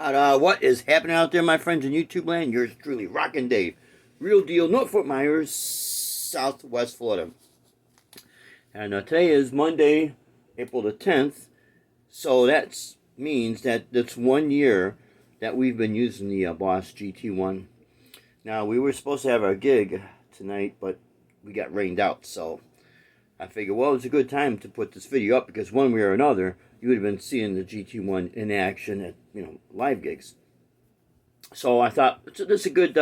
What is happening out there, my friends in YouTube land? Yours truly, Rockin' Dave. Real deal, North Fort Myers, Southwest Florida. And today is Monday, April the 10th. So that means that it's 1 year that we've been using the Boss GT1. Now, we were supposed to have our gig tonight, but we got rained out. So I figured, well, it's a good time to put this video up because one way or another, you would have been seeing the GT1 in action at, live gigs. So I thought this is a good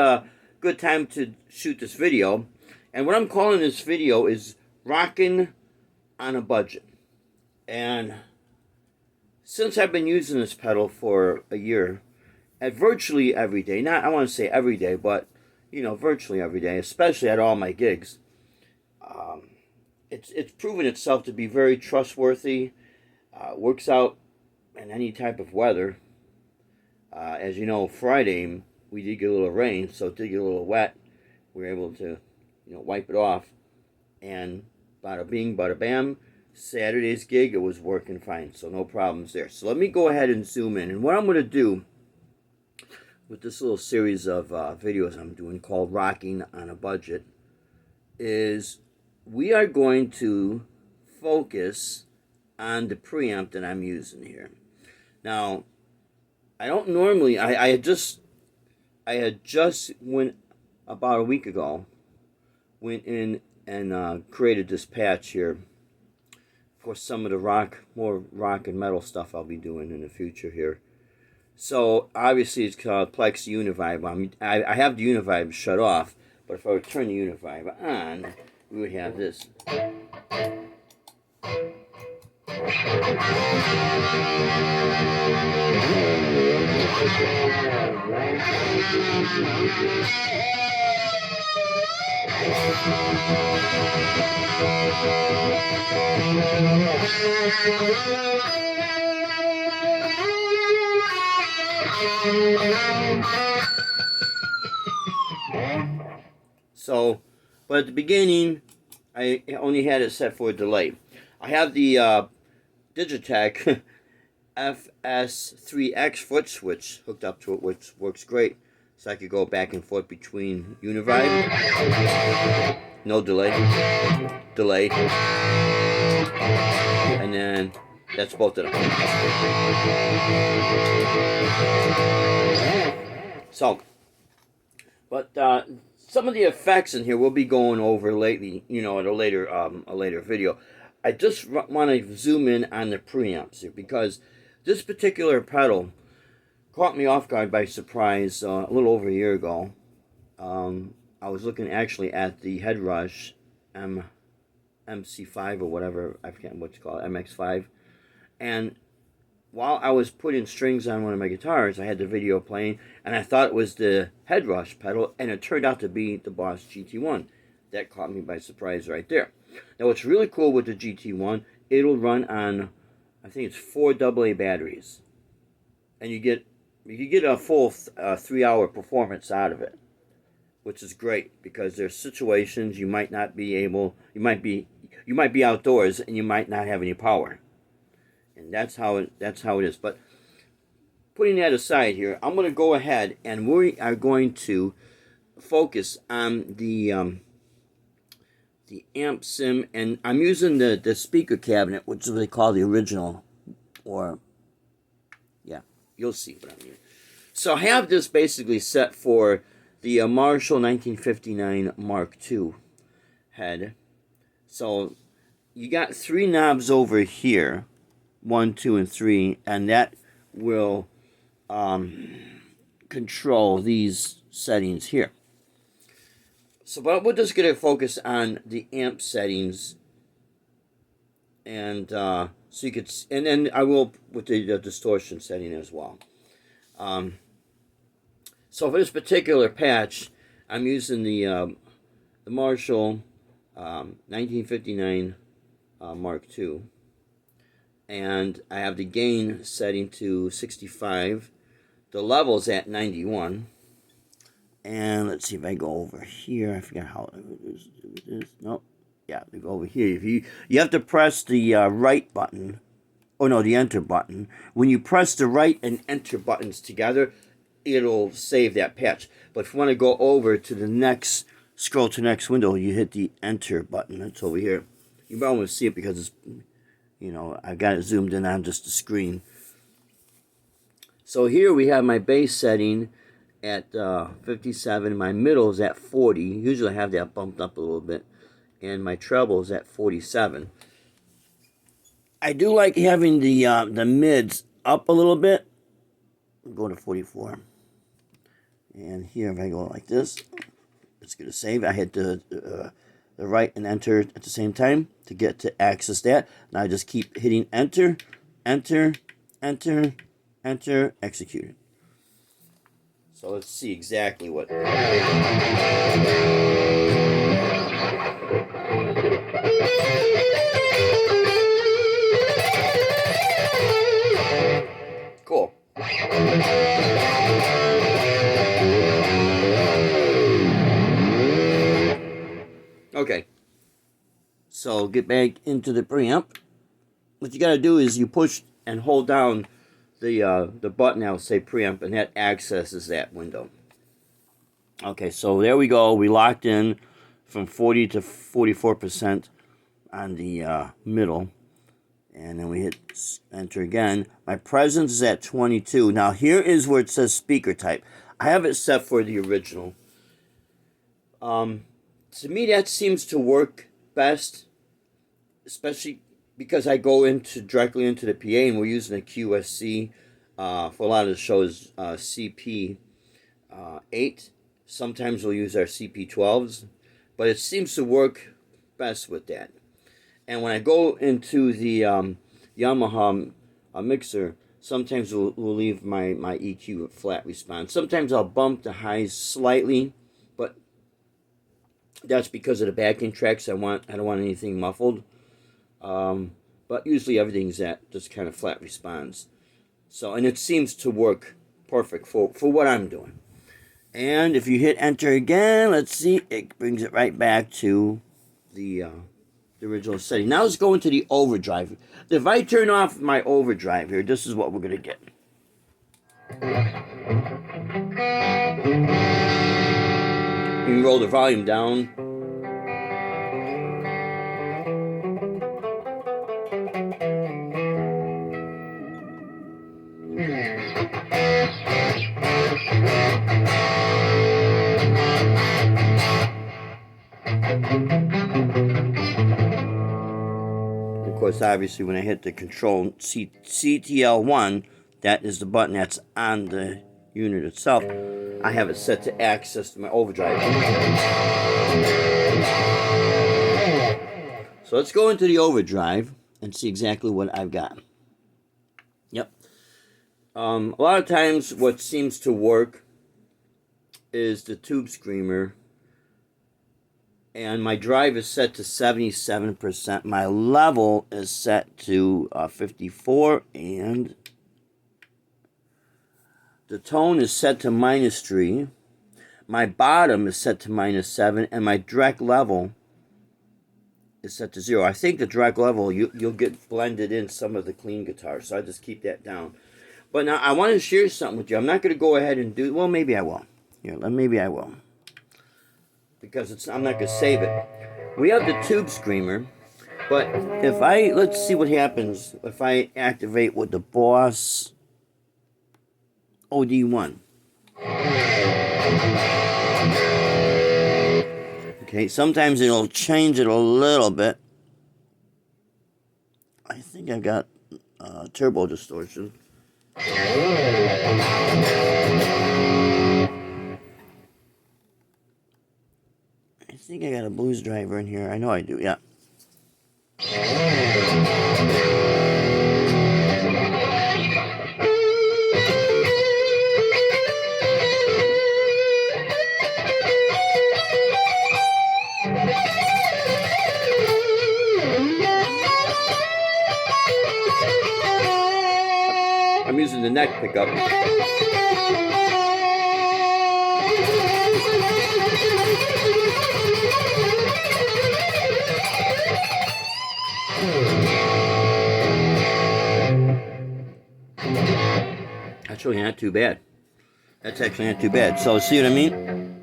time to shoot this video. And what I'm calling this video is Rockin' on a Budget. And since I've been using this pedal for a year, at virtually every day, not I want to say every day, but virtually every day, especially at all my gigs, it's proven itself to be very trustworthy. Works out in any type of weather. As you know, Friday we did get a little rain, so it did get a little wet. We were able to, wipe it off, and bada bing, bada bam. Saturday's gig, it was working fine, so no problems there. So let me go ahead and zoom in, and what I'm going to do with this little series of videos I'm doing called Rockin' on a Budget is we are going to focus on the preamp that I'm using here. Now, I don't normally, I had just went about a week ago, went in and created this patch here for some of the more rock and metal stuff I'll be doing in the future here. So obviously it's called Plex Univibe. I have the Univibe shut off, but if I would turn the Univibe on, we would have this. So, but at the beginning, I only had it set for a delay. I have the Digitech FS3X foot switch hooked up to it, which works great. So I could go back and forth between Univibe, no delay, and then that's both of them. So, but some of the effects in here we'll be going over lately, at a later video. I just want to zoom in on the preamps here because this particular pedal caught me off guard by surprise a little over a year ago. I was looking actually at the Headrush MC5 or whatever, I forget what it's called, MX5. And while I was putting strings on one of my guitars, I had the video playing, and I thought it was the Headrush pedal, and it turned out to be the Boss GT1. That caught me by surprise right there. Now, what's really cool with the GT1, it'll run on, I think it's 4 AA batteries, and you get a full 3-hour performance out of it, which is great because there's situations you might not be able, you might be outdoors and you might not have any power, and that's how it is. But putting that aside here, I'm going to go ahead and we are going to focus on the amp sim, and I'm using the speaker cabinet, which is what they call the original, or yeah, you'll see what I mean. So I have this basically set for the Marshall 1959 Mark II head. So you got 3 knobs over here, 1, 2, and 3, and that will control these settings here. So, but we're just going to focus on the amp settings, and so you could, and then I will with the distortion setting as well. So for this particular patch, I'm using the Marshall 1959 Mark II, and I have the gain setting to 65. The level's at 91. And let's see if I go over here. I forgot how it is. Nope. Yeah, we go over here. You have to press the right button oh no, the enter button. When you press the right and enter buttons together, it'll save that patch. But if you want to go over to the next, scroll to the next window, you hit the enter button. It's over here. You might want to see it because it's, I got it zoomed in on just the screen. So here we have my base setting at 57. My middle is at 40. Usually I have that bumped up a little bit. And my treble is at 47. I do like having the mids up a little bit. Go to 44. And here if I go like this, it's going to save. I hit the right and enter at the same time to get to access that. Now I just keep hitting enter, enter, enter, enter, execute it. So let's see exactly what. Cool. Okay. So get back into the preamp. What you got to do is you push and hold down the button that will say preamp, and that accesses that window. Okay, so there we go. We locked in from 40 to 44% on the middle, and then we hit enter again. My presence is at 22. Now here is where it says speaker type. I have it set for the original. To me, that seems to work best, especially because I go directly into the PA, and we're using a QSC for a lot of the shows, CP 8. Sometimes we'll use our CP12s, but it seems to work best with that. And when I go into the Yamaha mixer, sometimes we'll leave my EQ at flat response. Sometimes I'll bump the highs slightly, but that's because of the backing tracks. I don't want anything muffled. But usually everything's at just kind of flat response. So, and it seems to work perfect for what I'm doing. And if you hit enter again, let's see, it brings it right back to the original setting. Now let's go into the overdrive. If I turn off my overdrive here, this is what we're going to get. You can roll the volume down. Of course, obviously, when I hit the control CTL1, that is the button that's on the unit itself. I have it set to access my overdrive. So let's go into the overdrive and see exactly what I've got. Yep. A lot of times what seems to work is the tube screamer. And my drive is set to 77%. My level is set to 54. And the tone is set to -3. My bottom is set to -7. And my direct level is set to 0. I think the direct level, you'll get blended in some of the clean guitars. So I just keep that down. But now I want to share something with you. I'm not going to go ahead and do... Well, maybe I will. Here, maybe I will. Because I'm not going to save it. We have the tube screamer. But if let's see what happens if I activate with the Boss OD1. Okay, sometimes it'll change it a little bit. I think I've got turbo distortion. I think I got a blues driver in here. I know I do, yeah. I'm using the neck pickup. actually not too bad. That's actually not too bad. So see what I mean?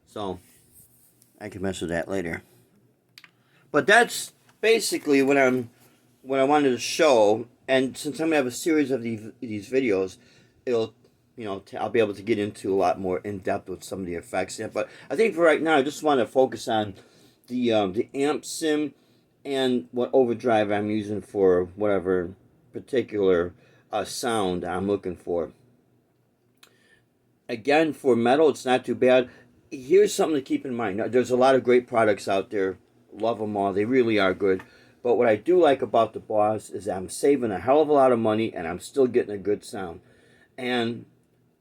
So I can mess with that later. But that's basically what I wanted to show. And since I'm gonna have a series of these videos, it'll, I'll be able to get into a lot more in depth with some of the effects. But I think for right now, I just want to focus on the amp sim and what overdrive I'm using for whatever particular sound I'm looking for. Again, for metal, it's not too bad. Here's something to keep in mind. Now, there's a lot of great products out there. Love them all. They really are good. But what I do like about the Boss is I'm saving a hell of a lot of money and I'm still getting a good sound. And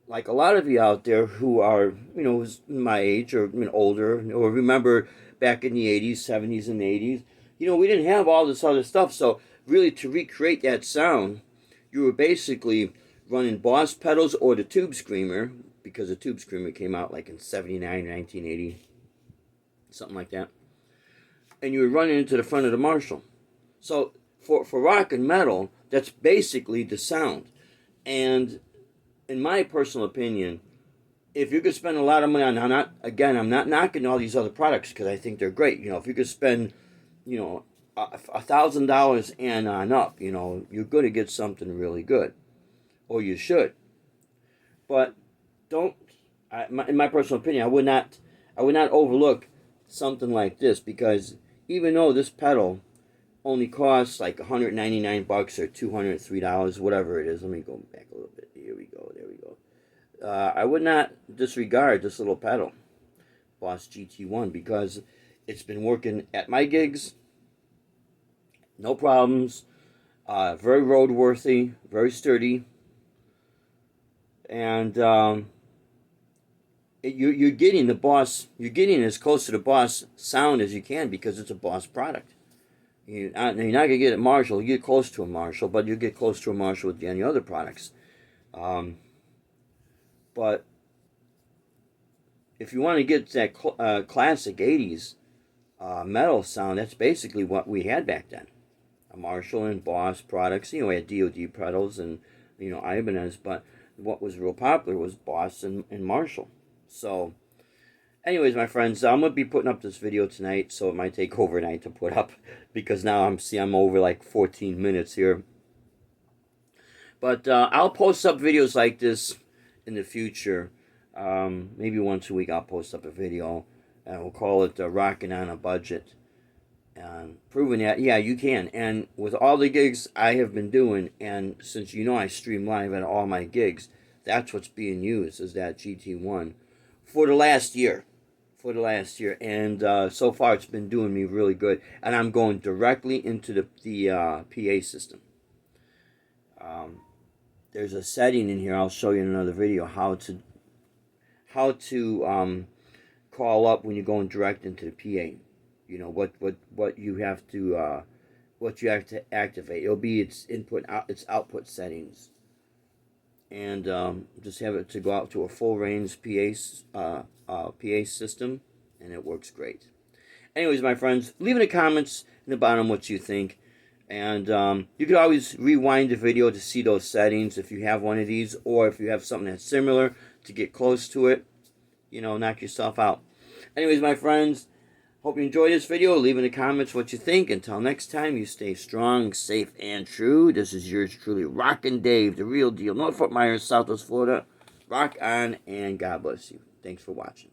like a lot of you out there who are, my age or older, or remember back in the 80s, 70s, and 80s, we didn't have all this other stuff. So really to recreate that sound, you were basically running Boss pedals or the Tube Screamer, because the Tube Screamer came out like in 79, 1980, something like that. And you were running into the front of the Marshall. So for rock and metal, that's basically the sound. And in my personal opinion, if you could spend a lot of money on, I'm not knocking all these other products because I think they're great. If you could spend, $1,000 and on up, you're going to get something really good, or you should. But in my personal opinion, I would not overlook something like this, because even though this pedal only costs like $199 or $203, whatever it is. Let me go back a little bit. Here we go. There we go. I would not disregard this little pedal, Boss GT1, because it's been working at my gigs. No problems. Very roadworthy. Very sturdy. And you're getting the Boss. You're getting as close to the Boss sound as you can because it's a Boss product. You're not going to get it Marshall. You get close to a Marshall, but you get close to a Marshall with any other products. But if you want to get that classic 80s metal sound, that's basically what we had back then. A Marshall and Boss products. We had DOD pedals and, Ibanez, but what was real popular was Boss and Marshall. So anyways, my friends, I'm going to be putting up this video tonight, so it might take overnight to put up, because now I'm over like 14 minutes here. But I'll post up videos like this in the future. Maybe once a week I'll post up a video, and we'll call it Rockin On A Budget. Proving that, yeah, you can. And with all the gigs I have been doing, and since I stream live at all my gigs, that's what's being used, is that GT1 for the last year. And so far it's been doing me really good, and I'm going directly into the PA system. There's a setting in here I'll show you in another video, how to call up when you're going direct into the PA. What you have to activate. It'll be its output settings, and just have it to go out to a full range PA system, and it works great. Anyways, my friends, leave in the comments in the bottom what you think, and you could always rewind the video to see those settings if you have one of these, or if you have something that's similar to get close to it, knock yourself out. Anyways, my friends, hope you enjoyed this video. Leave in the comments what you think. Until next time, you stay strong, safe, and true. This is yours truly, Rockin' Dave, the real deal, North Fort Myers, Southwest Florida. Rock on, and God bless you. Thanks for watching.